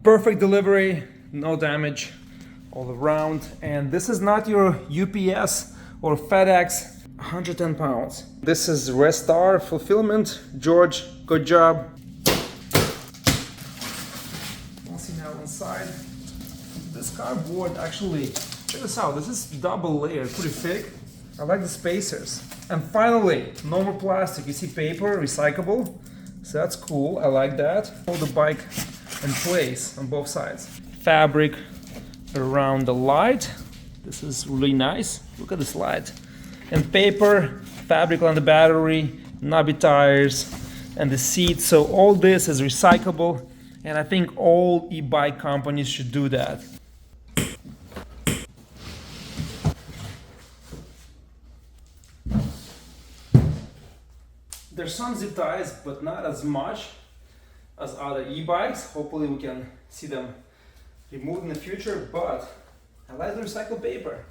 Perfect delivery, no damage all around. And this is not your UPS or FedEx, 110 pounds. This is Restar Fulfillment. George, good job. Let's see now inside. This cardboard actually, check this out, this is double layered, pretty thick. I like the spacers. And finally, no more plastic. You see paper, recyclable. So that's cool, I like that. Hold the bike in place on both sides. Fabric around the light. This is really nice. Look at this light. And paper, fabric on the battery, knobby tires, and the seat. So all this is recyclable, and I think all e-bike companies should do that. There's some zip ties, but not as much as other e-bikes. Hopefully we can see them removed in the future, but I like the recycled paper.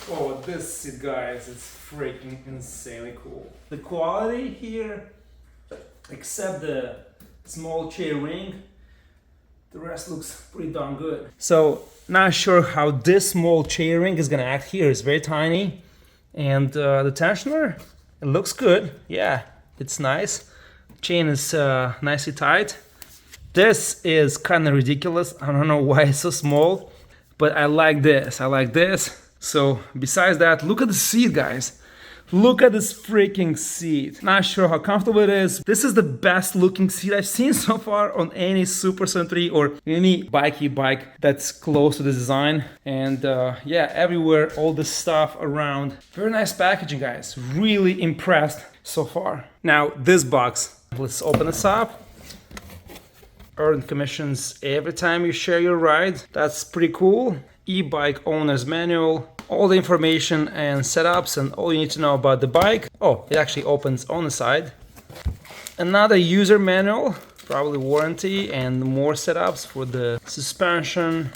Oh, this seat, guys, it's freaking insanely cool. The quality here, except the small chain ring, the rest looks pretty darn good. So, not sure how this small chain ring is gonna act here. It's very tiny. And the tensioner, it looks good. Yeah, it's nice. Chain is nicely tight. This is kind of ridiculous. I don't know why it's so small, but I like this. I like this. So besides that, look at the seat, guys. Look at this freaking seat. Not sure how comfortable it is. This is the best looking seat I've seen so far on any Super 73 or any bike that's close to the design. And yeah, everywhere, all the stuff around. Very nice packaging, guys. Really impressed so far. Now, this box, let's open this up. Earn commissions every time you share your ride. That's pretty cool. E-bike owner's manual. All the information and setups and all you need to know about the bike. Oh, it actually opens on the side. Another user manual, probably warranty and more setups for the suspension.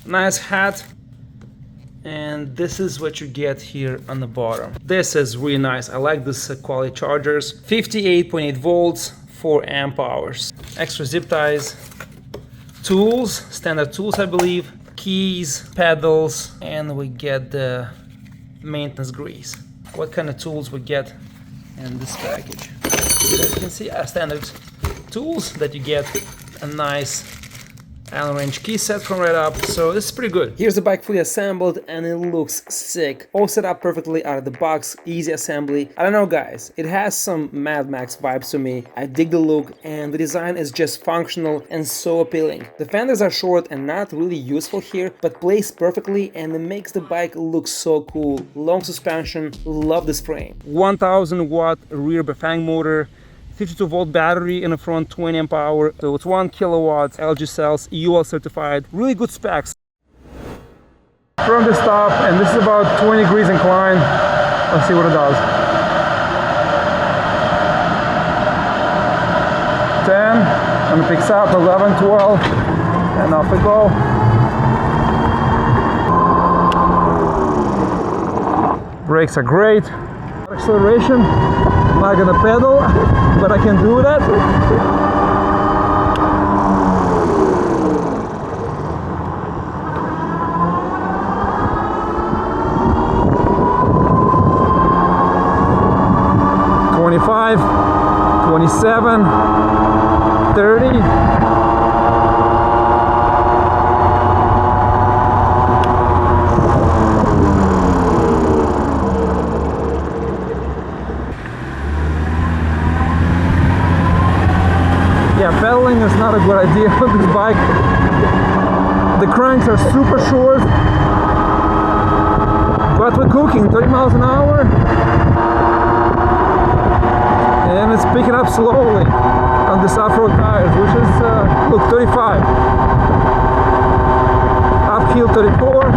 Nice hat. And this is what you get here on the bottom. This is really nice. I like this quality chargers. 58.8 volts, 4 amp hours. Extra zip ties. Tools, standard tools I believe. Keys, pedals, and we get the maintenance grease. What kind of tools we get in this package? As you can see, standard tools that you get. A nice Allen wrench key set from Ride1UP, so this is pretty good. Here's the bike fully assembled and it looks sick. All set up perfectly out of the box, easy assembly. I don't know guys, it has some Mad Max vibes to me. I dig the look and the design is just functional and so appealing. The fenders are short and not really useful here, but placed perfectly and it makes the bike look so cool. Long suspension, love this frame. 1000 watt rear Bafang motor. 52 volt battery in the front, 20 amp hour, so it's 1 kilowatt, LG cells, UL certified, really good specs. From the top, and this is about 20 degrees incline. Let's see what it does. 10, and it picks up 11, 12, and off we go. Brakes are great. Acceleration, I'm not gonna pedal, but I can do that. $25, $27, $30. Yeah, pedaling is not a good idea on this bike. The cranks are super short, but we're cooking 30 miles an hour, and it's picking up slowly on this off-road tires, which is, look, 35. Uphill 34.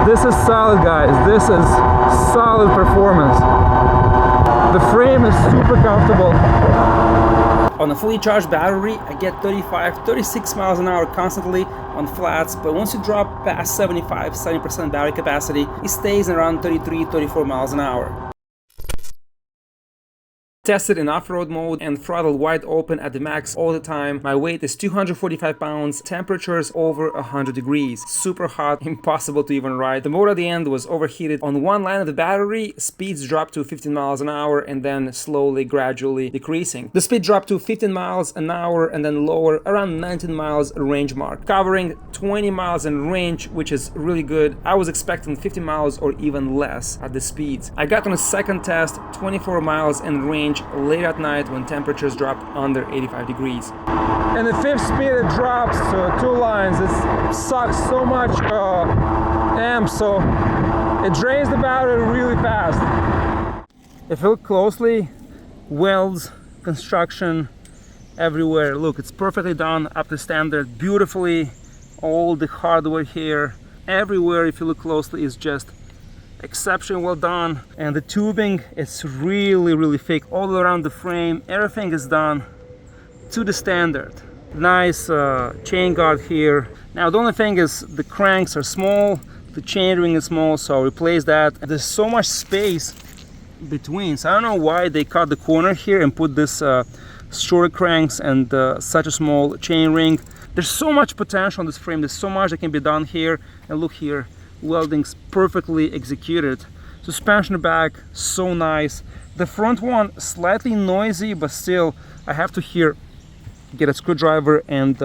This is solid, guys. This is solid performance. The frame is super comfortable. On a fully charged battery, I get 35, 36 miles an hour constantly on flats, but once you drop past 75, 70% battery capacity, it stays around 33, 34 miles an hour. Tested in off-road mode and throttle wide open at the max all the time. My weight is 245 pounds, temperatures over 100 degrees. Super hot, impossible to even ride. The motor at the end was overheated. On one line of the battery, speeds dropped to 15 miles an hour and then slowly, gradually decreasing. The speed dropped to 15 miles an hour and then lower around 19 miles range mark, covering 20 miles in range, which is really good. I was expecting 50 miles or even less at the speeds. I got on a second test, 24 miles in range late at night when temperatures drop under 85 degrees. And the fifth speed it drops to 2 lines. It sucks so much amp, so it drains the battery really fast. If you look closely, welds, construction everywhere. Look, it's perfectly done up to standard, beautifully. All the hardware here, everywhere, if you look closely, is just exceptionally well done. And the tubing is really thick all around the frame. Everything is done to the standard. Nice chain guard here. Now the only thing is the cranks are small, the chain ring is small, so I'll replace that. And there's so much space between, so I don't know why they cut the corner here and put this short cranks and such a small chain ring. There's so much potential on this frame. There's so much that can be done here. And look here, welding's perfectly executed. Suspension back, so nice. The front one slightly noisy, but still I have to get a screwdriver and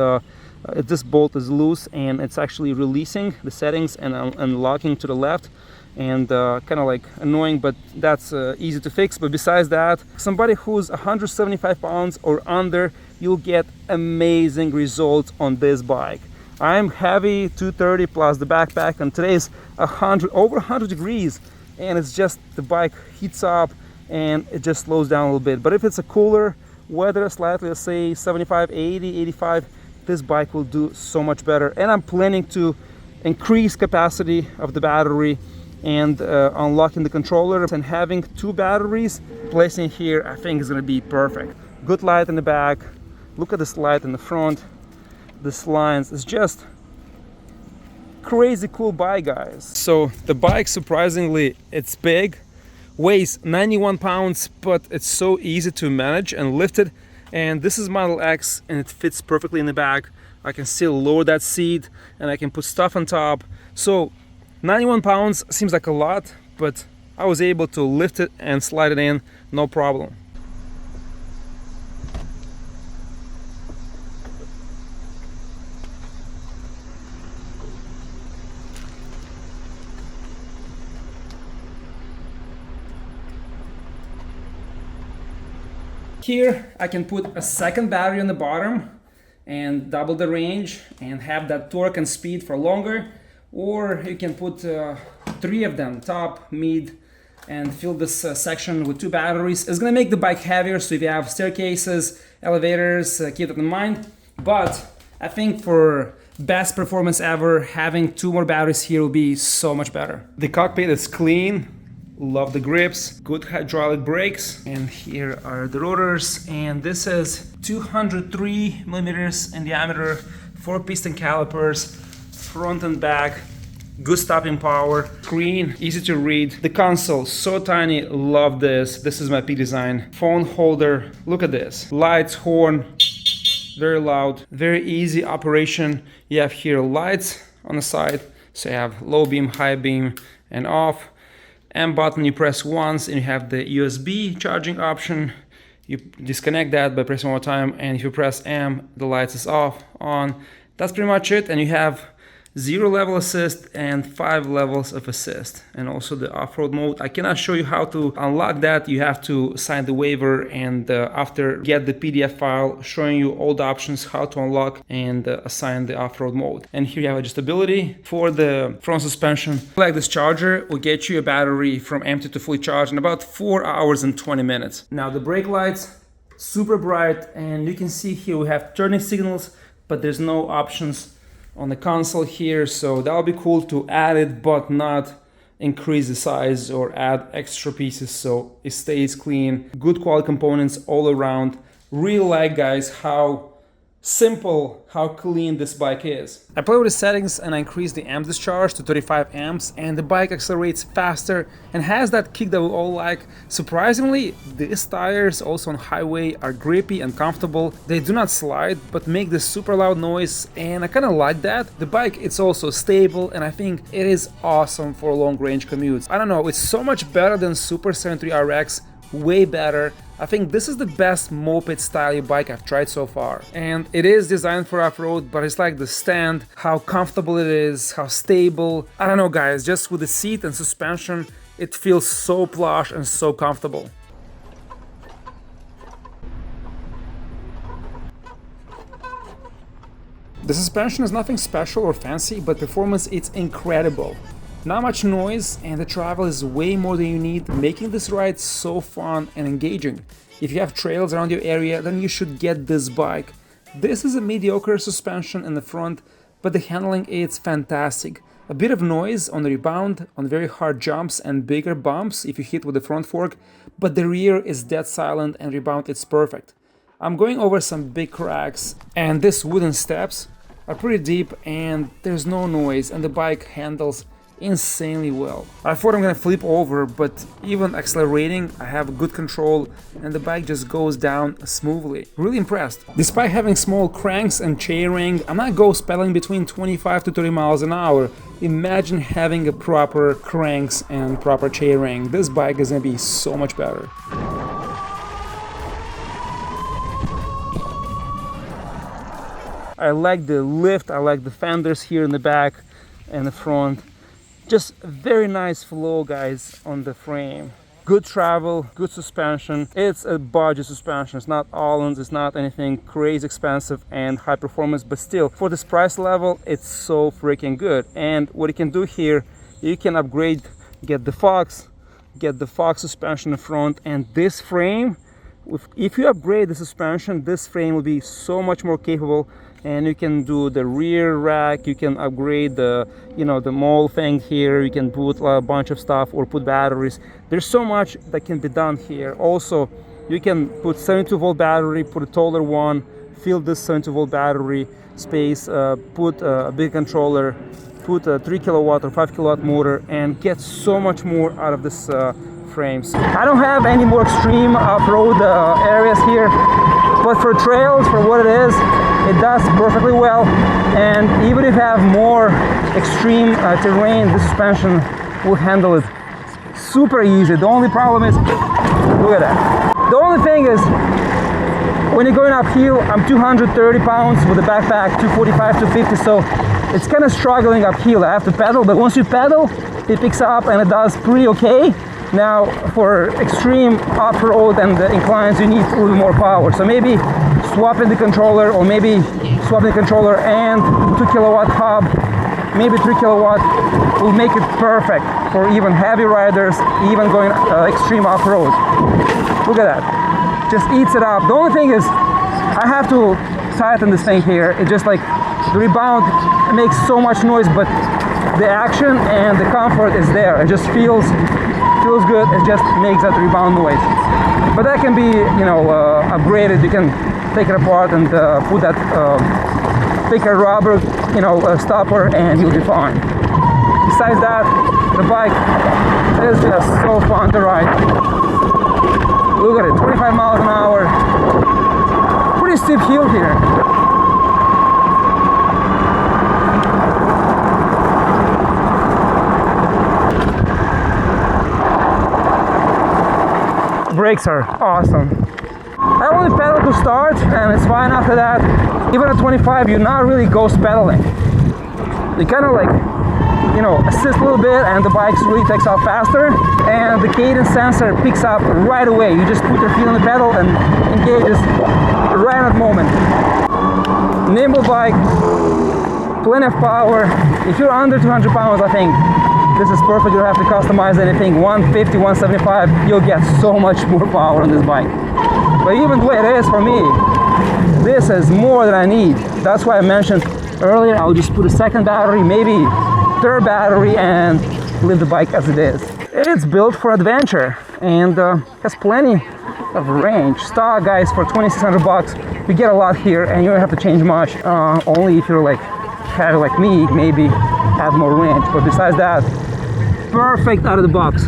this bolt is loose and it's actually releasing the settings and locking to the left, and kind of like annoying, but that's easy to fix. But besides that, somebody who's 175 pounds or under, you'll get amazing results on this bike. I'm heavy, 230 plus the backpack, and today is over 100 degrees, and it's just the bike heats up and it just slows down a little bit. But if it's a cooler weather, slightly, let's say 75, 80, 85, this bike will do so much better. And I'm planning to increase capacity of the battery and unlocking the controller, and having 2 batteries placing here, I think is going to be perfect. Good light in the back. Look at this light in the front. This lines is just crazy cool bike, guys. So the bike, surprisingly, it's big, weighs 91 pounds, but it's so easy to manage and lift it. And this is Model X and it fits perfectly in the back. I can still lower that seat and I can put stuff on top. So 91 pounds seems like a lot, but I was able to lift it and slide it in, no problem. Here I can put a second battery on the bottom and double the range and have that torque and speed for longer, or you can put 3 of them, top, mid, and fill this section with 2 batteries. It's gonna make the bike heavier, so if you have staircases, elevators, keep that in mind. But I think for best performance ever, having 2 more batteries here will be so much better. The cockpit is clean. Love the grips, good hydraulic brakes, and here are the rotors. And this is 203 millimeters in diameter, 4 piston calipers, front and back, good stopping power, screen, easy to read. The console, so tiny, love this. This is my P design. Phone holder, look at this. Lights, horn, very loud, very easy operation. You have here lights on the side, so you have low beam, high beam, and off. M button you press once and you have the USB charging option. You disconnect that by pressing one more time, and if you press M, the lights is off, on. That's pretty much it, and you have 0 level assist and 5 levels of assist, and also the off-road mode. I cannot show you how to unlock that. You have to sign the waiver and after get the PDF file showing you all the options how to unlock and assign the off-road mode. And here you have adjustability for the front suspension. Like this charger will get you a battery from empty to fully charged in about 4 hours and 20 minutes. Now the brake lights, super bright, and you can see here we have turning signals, but there's no options on the console here, so that'll be cool to add it but not increase the size or add extra pieces, so it stays clean. Good quality components all around. Really like, guys, how simple how clean this bike is. I play with the settings and I increase the amp discharge to 35 amps, and the bike accelerates faster and has that kick that we all like. Surprisingly, these tires also on highway are grippy and comfortable. They do not slide but make this super loud noise, and I kind of like that. The bike, it's also stable, and I think it is awesome for long range commutes. I don't know, it's so much better than Super 73 RX, way better. I think this is the best moped style bike I've tried so far. And it is designed for off-road, but it's like the stand, how comfortable it is, how stable. I don't know guys, just with the seat and suspension, it feels so plush and so comfortable. The suspension is nothing special or fancy, but performance, it's incredible. Not much noise, and the travel is way more than you need, making this ride so fun and engaging. If you have trails around your area, then you should get this bike. This is a mediocre suspension in the front, but the handling is fantastic. A bit of noise on the rebound, on very hard jumps and bigger bumps if you hit with the front fork, but the rear is dead silent and rebound is perfect. I'm going over some big cracks, and these wooden steps are pretty deep and there's no noise, and the bike handles insanely well. I thought I'm gonna flip over, but even accelerating, I have good control and the bike just goes down smoothly. Really impressed. Despite having small cranks and chainring, I'm not ghost pedaling between 25 to 30 miles an hour. Imagine having a proper cranks and proper chainring. This bike is gonna be so much better. I like the lift, I like the fenders here in the back and the front. Just very nice flow, guys, on the frame. Good travel, good suspension. It's a budget suspension. It's not Allen's, it's not anything crazy expensive and high performance, but still, for this price level, it's so freaking good. And what you can do here, you can upgrade, get the Fox suspension in front, and this frame, if you upgrade the suspension, this frame will be so much more capable. And you can do the rear rack, you can upgrade the, the mole thing here, you can put a bunch of stuff or put batteries. There's so much that can be done here. Also, you can put 72-volt battery, put a taller one, fill this 72-volt battery space, put a big controller, put a 3 kilowatt or 5 kilowatt motor, and get so much more out of this frames. I don't have any more extreme off-road areas here, but for trails, for what it is, it does perfectly well. And even if you have more extreme terrain, the suspension will handle it super easy. The only problem is, look at that. The only thing is, when you're going uphill, I'm 230 pounds with a backpack, 245, 250, so it's kind of struggling uphill. I have to pedal, but once you pedal, it picks up and it does pretty okay. Now, for extreme off-road and inclines, you need a little more power. So maybe swapping the controller, or maybe swapping the controller and 2 kilowatt hub, maybe 3 kilowatt, will make it perfect for even heavy riders, even going extreme off-road. Look at that. Just eats it up. The only thing is, I have to tighten this thing here. It just like, the rebound makes so much noise, but the action and the comfort is there. It just feels good. It just makes that rebound noise. But that can be, upgraded. You can take it apart and put that thicker rubber, stopper, and you'll be fine. Besides that, the bike is just so fun to ride. Look at it, 25 miles an hour. Pretty steep hill here. Brakes are awesome. I only pedal to start and it's fine after that. Even at 25, you're not really ghost pedaling. You kind of like, assist a little bit and the bike really takes off faster, and the cadence sensor picks up right away. You just put your feet on the pedal and engages right at the moment. Nimble bike, plenty of power. If you're under 200 pounds, I think this is perfect. You don't have to customize anything. 150, 175, you'll get so much more power on this bike. But even the way it is for me, this is more than I need. That's why I mentioned earlier, I'll just put a second battery, maybe third battery, and leave the bike as it is. It's built for adventure and has plenty of range. Stock, guys, for 2,600 bucks, you get a lot here, and you don't have to change much. Only if you're like heavy like me, maybe have more range. But besides that, perfect out of the box.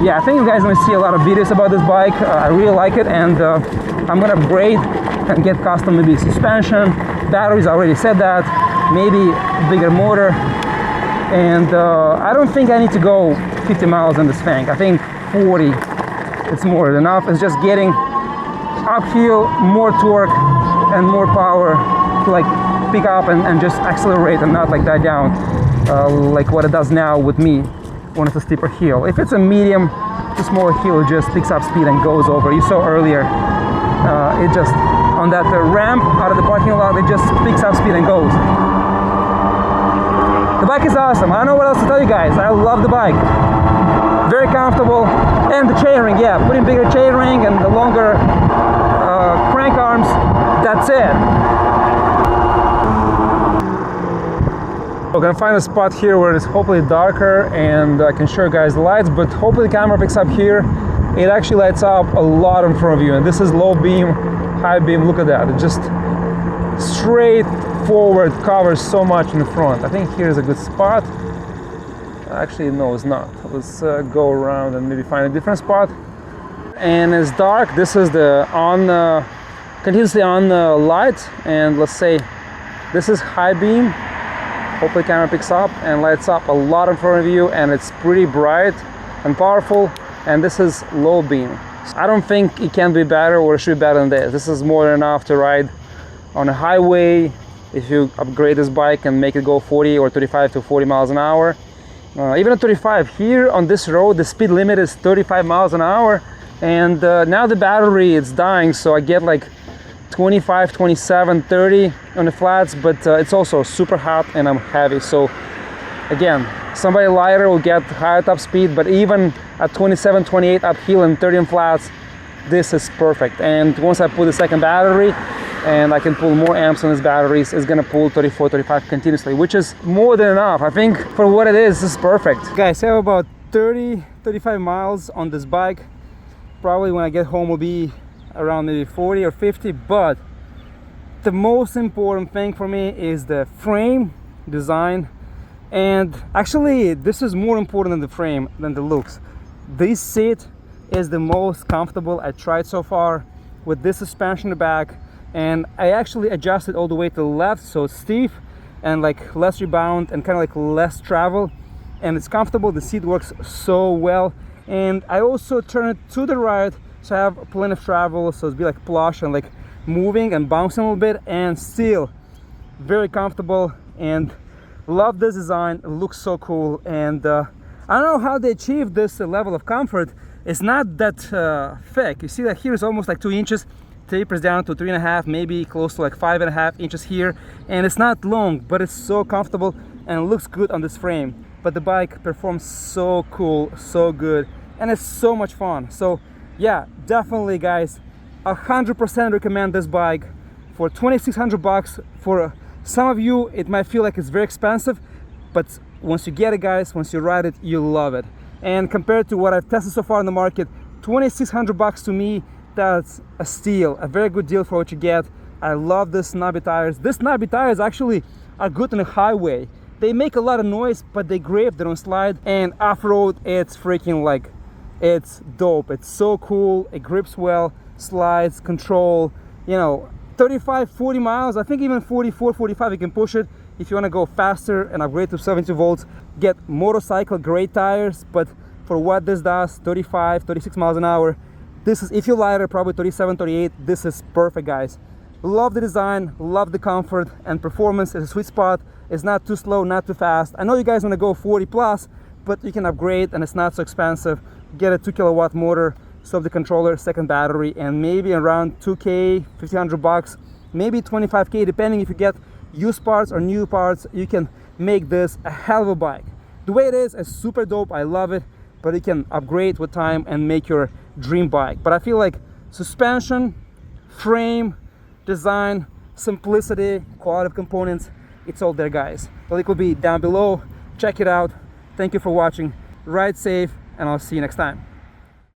Yeah, I think you guys are gonna see a lot of videos about this bike. I really like it, and I'm gonna upgrade and get custom, maybe suspension, batteries. I already said that. Maybe bigger motor, and I don't think I need to go 50 miles on this thing. I think 40, it's more than enough. It's just getting uphill, more torque and more power to like pick up and just accelerate and not like die down like what it does now with me when it's a steeper hill. If it's a medium to smaller hill, it just picks up speed and goes over. You saw earlier, it just on that ramp out of the parking lot, it just picks up speed and goes. The bike is awesome. I don't know what else to tell you guys. I love the bike. Very comfortable. And the chainring, yeah, putting bigger chainring and the longer crank arms, that's it. We're gonna find a spot here where it's hopefully darker and I can show you guys the lights, but hopefully the camera picks up here. It actually lights up a lot in front of you, and this is low beam, high beam. Look at that. It just straight forward covers so much in the front. I think here's a good spot. Actually, no, it's not. Let's go around and maybe find a different spot. And it's dark. This is the on continuously on light, and let's say this is high beam. Hopefully the camera picks up and lights up a lot in front of you, and it's pretty bright and powerful. And this is low beam. I don't think it can be better or it should be better than this. This is more than enough to ride on a highway if you upgrade this bike and make it go 40 or 35 to 40 miles an hour. Even at 35, here on this road the speed limit is 35 miles an hour, and now the battery is dying, so I get like 25, 27, 30 on the flats, but it's also super hot and I'm heavy. So again, somebody lighter will get higher top speed, but even at 27, 28 uphill and 30 on flats, this is perfect. And once I put the second battery and I can pull more amps on these batteries, it's gonna pull 34, 35 continuously, which is more than enough. I think for what it is, this is perfect. Guys, I have about 30, 35 miles on this bike. Probably when I get home will be around maybe 40 or 50, but the most important thing for me is the frame design. And actually, this is more important than the frame, than the looks. This seat is the most comfortable I tried so far, with this suspension in the back. And I actually adjusted all the way to the left, so it's stiff and like less rebound and kind of like less travel, and it's comfortable. The seat works so well, and I also turn it to the right, so I have plenty of travel, so it's be like plush and like moving and bouncing a little bit, and still very comfortable. And love this design. It looks so cool, and I don't know how they achieve this level of comfort. It's not that thick. You see that here is almost like 2 inches, tapers down to 3.5, maybe close to like 5.5 inches here, and it's not long, but it's so comfortable and looks good on this frame. But the bike performs so cool, so good, and it's so much fun. So yeah, definitely guys, 100% recommend this bike for 2,600 bucks. For some of you it might feel like it's very expensive, but once you get it, guys, once you ride it, you love it. And compared to what I've tested so far in the market, 2,600 bucks to me, that's a steal, a very good deal for what you get. I love this knobby tires. This knobby tires actually are good on the highway. They make a lot of noise, but they grip, they don't slide. And off-road, it's freaking like, it's dope. It's so cool. It grips well, slides, control, you know, 35, 40 miles. I think even 44, 45, you can push it. If you want to go faster and upgrade to 72 volts, get motorcycle grade tires. But for what this does, 35, 36 miles an hour, this is, if you're lighter, probably 37, 38, this is perfect, guys. Love the design, love the comfort, and performance is a sweet spot. It's not too slow, not too fast. I know you guys want to go 40 plus, but you can upgrade and it's not so expensive. Get a 2 kilowatt motor, swap the controller, second battery, and maybe around 2K, 1,500 bucks, maybe 25K, depending if you get used parts or new parts. You can make this a hell of a bike. The way it is super dope. I love it, but you can upgrade with time and make your dream bike. But I feel like suspension, frame, design, simplicity, quality of components, it's all there, guys. The link will be down below. Check it out. Thank you for watching. Ride safe, and I'll see you next time.